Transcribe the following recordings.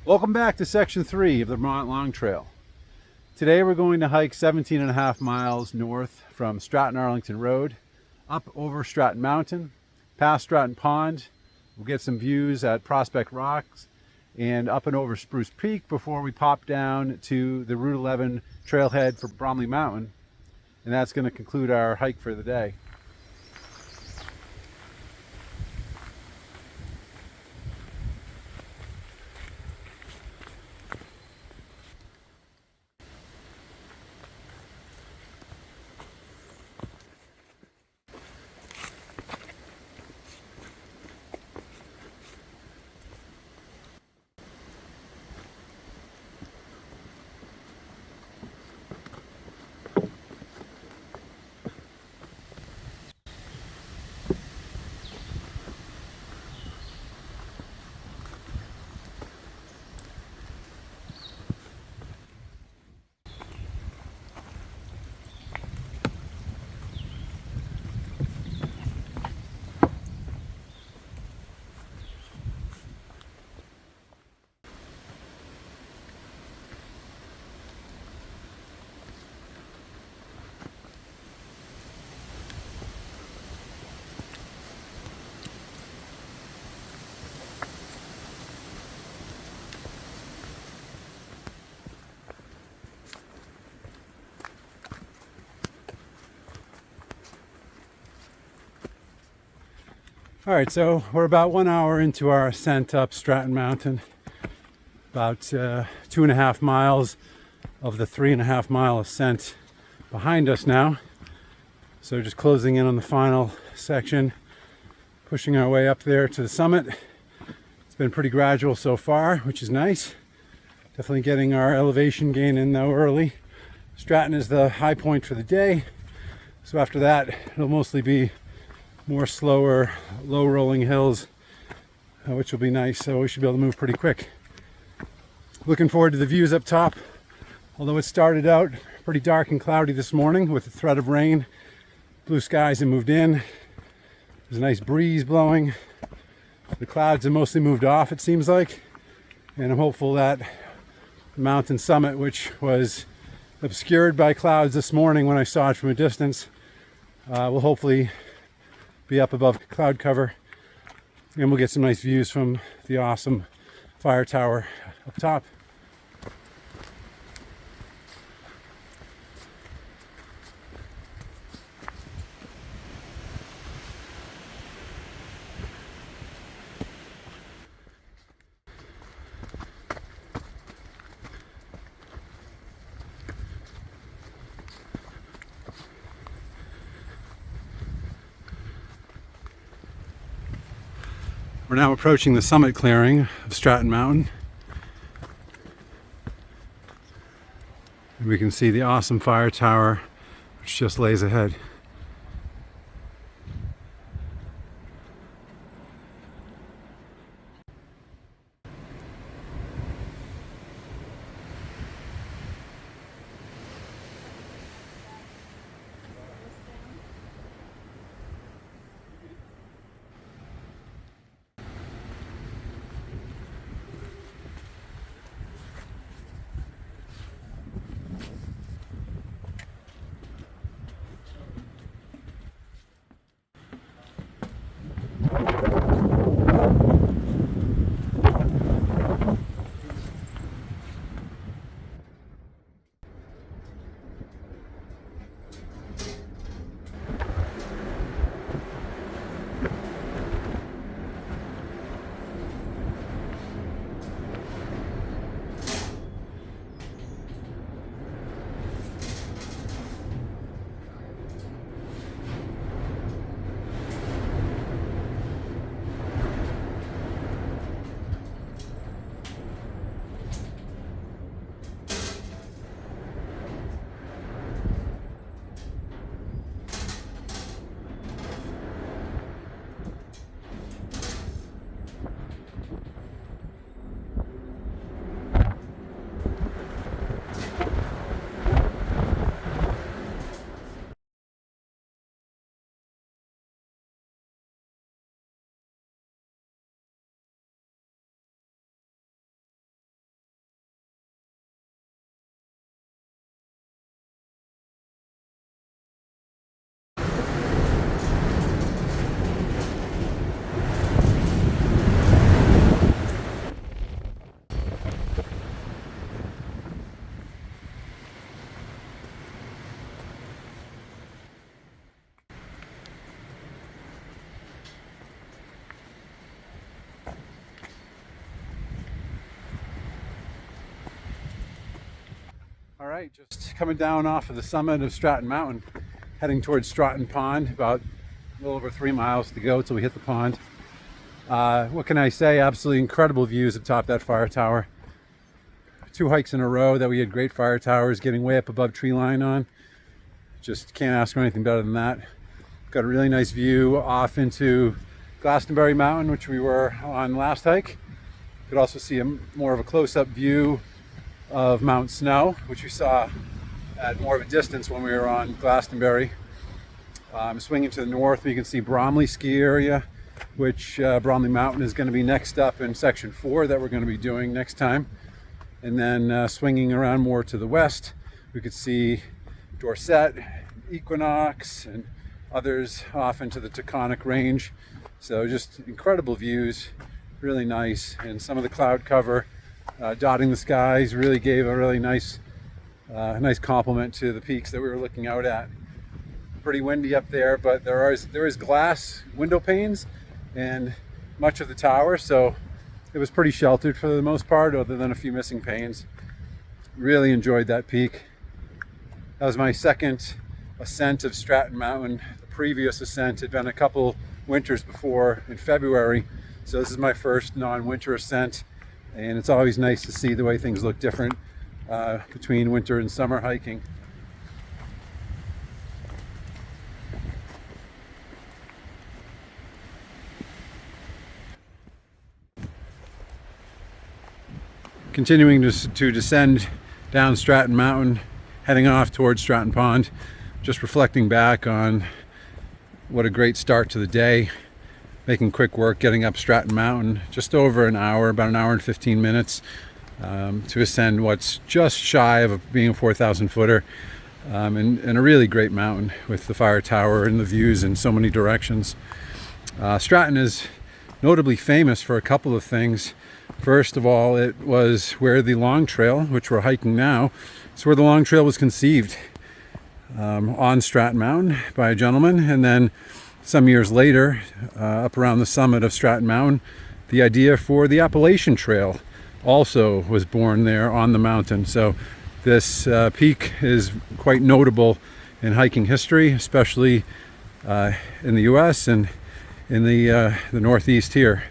Welcome back to section 3 of the Vermont Long Trail. Today we're going to hike 17.5 miles north from Stratton Arlington Road, up over Stratton Mountain, past Stratton Pond. We'll get some views at Prospect Rocks and up and over Spruce Peak before we pop down to the Route 11 trailhead for Bromley Mountain. And that's going to conclude our hike for the day. All right, so we're about 1 hour into our ascent up Stratton Mountain, about 2.5 miles of the 3.5 mile ascent behind us now. So just closing in on the final section, pushing our way up there to the summit. It's been pretty gradual so far, which is nice. Definitely getting our elevation gain in though early. Stratton is the high point for the day. So after that, it'll mostly be more slower, low rolling hills, which will be nice. So we should be able to move pretty quick. Looking forward to the views up top. Although it started out pretty dark and cloudy this morning with a threat of rain, blue skies have moved in. There's a nice breeze blowing. The clouds have mostly moved off, it seems like. And I'm hopeful that the mountain summit, which was obscured by clouds this morning when I saw it from a distance, will hopefully be up above cloud cover, and we'll get some nice views from the awesome fire tower up top. We're now approaching the summit clearing of Stratton Mountain. And we can see the awesome fire tower, which just lays ahead. All right, just coming down off of the summit of Stratton Mountain, heading towards Stratton Pond, about a little over 3 miles to go till we hit the pond. What can I say? Absolutely incredible views atop that fire tower. 2 hikes in a row that we had great fire towers getting way up above tree line on. Just can't ask for anything better than that. Got a really nice view off into Glastonbury Mountain, which we were on last hike. Could also see more of a close-up view of Mount Snow, which we saw at more of a distance when we were on Glastonbury. Swinging to the north, we can see Bromley ski area, which Bromley Mountain is going to be next up in section 4 that we're going to be doing next time. And then swinging around more to the west, we could see Dorset, Equinox, and others off into the Taconic Range. So just incredible views, really nice. And some of the cloud cover dotting the skies really gave a really nice compliment to the peaks that we were looking out at. Pretty windy up there, but there is glass window panes and much of the tower, so it was pretty sheltered for the most part, other than a few missing panes. Really enjoyed that peak. That was my second ascent of Stratton Mountain. The previous ascent had been a couple winters before in February, so this is my first non-winter ascent, and it's always nice to see the way things look different between winter and summer hiking. Continuing to descend down Stratton Mountain, heading off towards Stratton Pond, just reflecting back on what a great start to the day. Making quick work getting up Stratton Mountain, just over an hour, about an hour and 15 minutes to ascend what's just shy of being a 4,000 footer, and a really great mountain with the fire tower and the views in so many directions. Stratton is notably famous for a couple of things. First of all, it was where the Long Trail, which we're hiking now, it's where the Long Trail was conceived on Stratton Mountain by a gentleman. And then some years later, up around the summit of Stratton Mountain, the idea for the Appalachian Trail also was born there on the mountain. So this peak is quite notable in hiking history, especially in the US and in the Northeast here.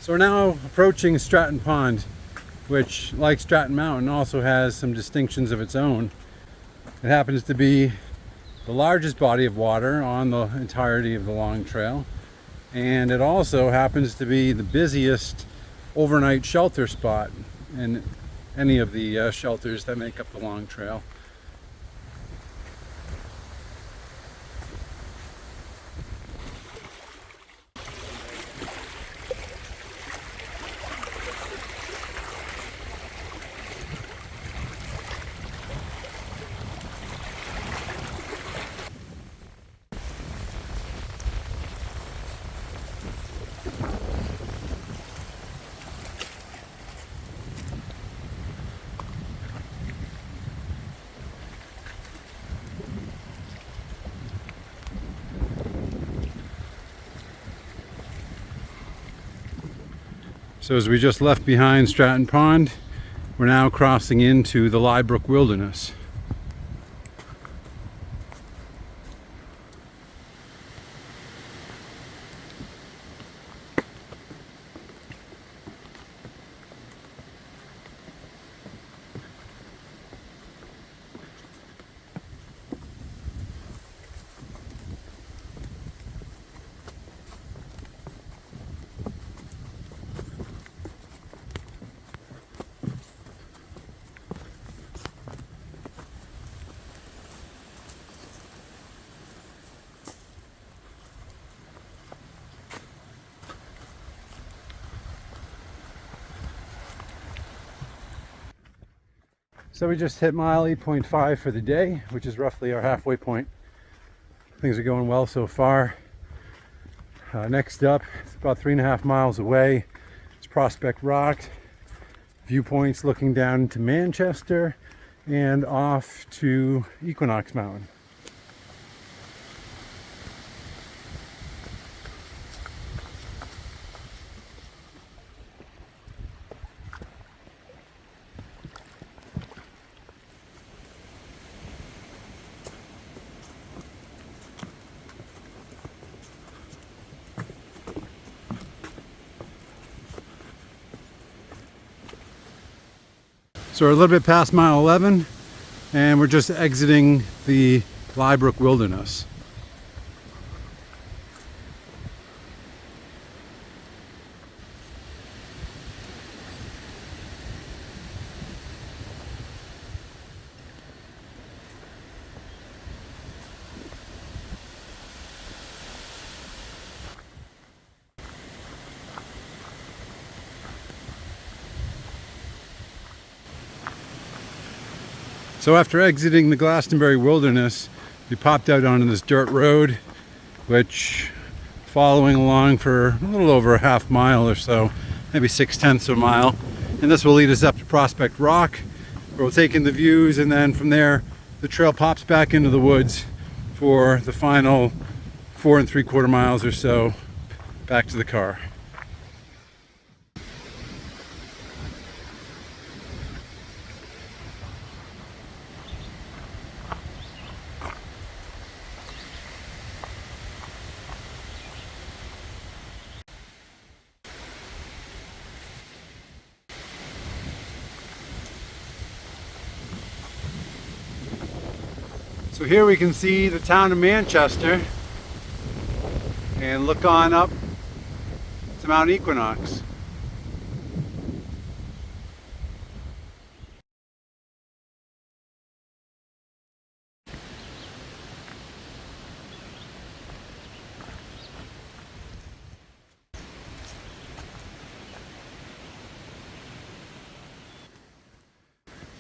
So we're now approaching Stratton Pond, which, like Stratton Mountain, also has some distinctions of its own. It happens to be the largest body of water on the entirety of the Long Trail, and it also happens to be the busiest overnight shelter spot in any of the shelters that make up the Long Trail. So as we just left behind Stratton Pond, We're now crossing into the Liebrook Wilderness. So we just hit mile 8.5 for the day, which is roughly our halfway point. Things are going well so far. Next up, it's about 3.5 miles away. It's Prospect Rock. Viewpoints looking down into Manchester and off to Equinox Mountain. So we're a little bit past mile 11 and we're just exiting the Liebrook Wilderness. So after exiting the Glastonbury Wilderness, we popped out onto this dirt road, which, following along for a little over a half mile or so, maybe 6/10 of a mile, and this will lead us up to Prospect Rock, where we'll take in the views, and then from there the trail pops back into the woods for the final 4 3/4 miles or so back to the car. So here we can see the town of Manchester and look on up to Mount Equinox.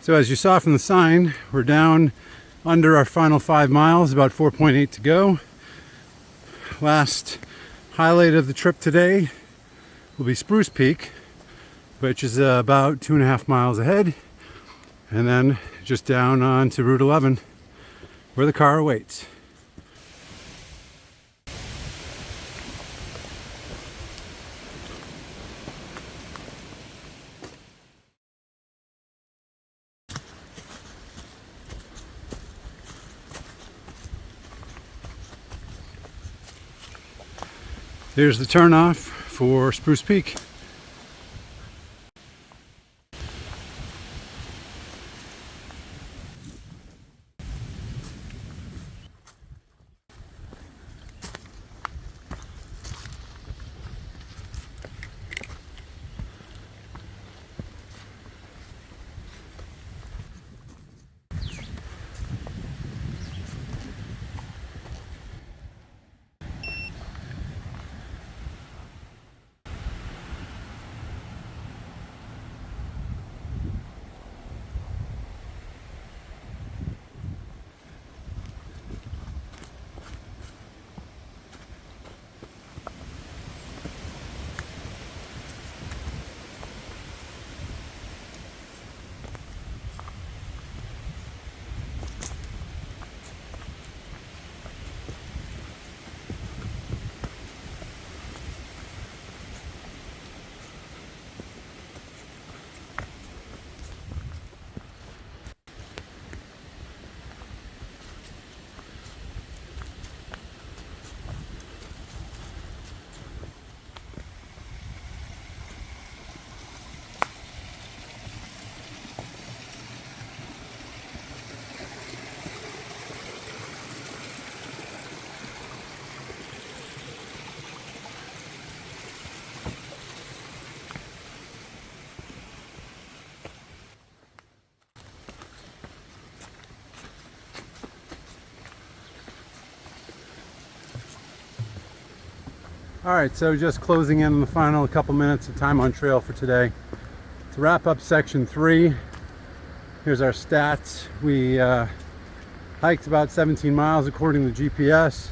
So as you saw from the sign, we're down under our final 5 miles, about 4.8 to go. Last highlight of the trip today will be Spruce Peak, which is about 2.5 miles ahead, and then just down on to Route 11 where the car awaits. Here's the turnoff for Spruce Peak. All right, so just closing in on the final couple minutes of time on trail for today. To wrap up section 3, here's our stats. We hiked about 17 miles according to GPS,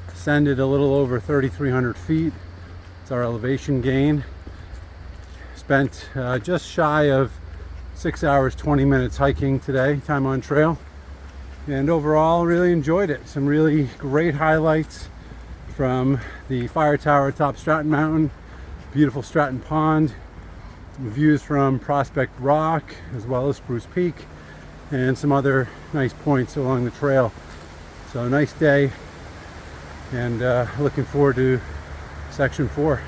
ascended a little over 3,300 feet. It's our elevation gain. Spent just shy of 6 hours 20 minutes hiking today, time on trail, and overall really enjoyed it. Some really great highlights from the fire tower atop Stratton Mountain, beautiful Stratton Pond, views from Prospect Rock as well as Spruce Peak, and some other nice points along the trail. So a nice day, and looking forward to section 4.